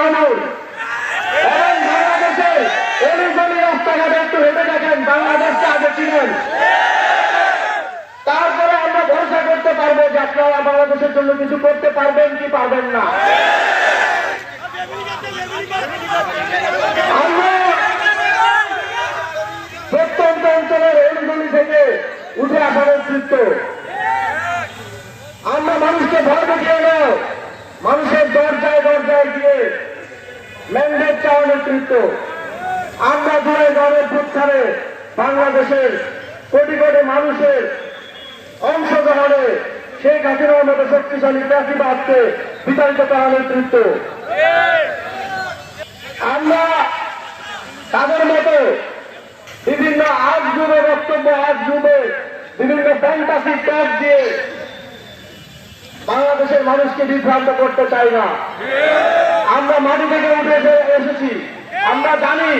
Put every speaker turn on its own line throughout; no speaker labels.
তৃণমূল এবং বাংলাদেশের অলিগলি রাস্তাঘাটে একটু হেঁটে দেখেন, বাংলাদেশকে আগে চিনেন। তারপরে আমরা ভরসা করতে পারবো যে আপনারা বাংলাদেশের জন্য কিছু করতে পারবেন কি পারবেন না। আমরা প্রত্যন্ত অঞ্চলের অলিগলি থেকে উঠে আসা নেতৃত্ব, আমরা মানুষকে ভয় দেখিয়ে নয়, মানুষের দরজায় দরজায় গিয়ে ম্যান্ডেট চাওয়া নেতৃত্ব। আমরা জুড়ে গণঅভ্যুত্থানে বাংলাদেশের কোটি কোটি মানুষের অংশগ্রহণে শেখ হাসিনার মতো শক্তিশালী ফ্যাসিবাদকে বিতাড়িত করা নেতৃত্ব। আমরা তাদের মতো বিভিন্ন আজগুবে বক্তব্য, আজগুবে বিভিন্ন ফ্যান্টাসি ট্যাগ দিয়ে বাংলাদেশের মানুষকে বিভ্রান্ত করতে চাই না। আমরা মাটি থেকে উঠে এসেছি, আমরা জানি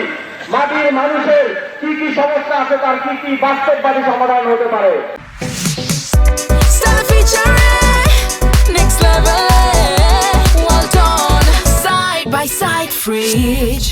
মাটির মানুষের কি কি সমস্যা আছে, তার কি কি বাস্তববাদী সমাধান হতে পারে।
Next level, well done, side by side, fridge.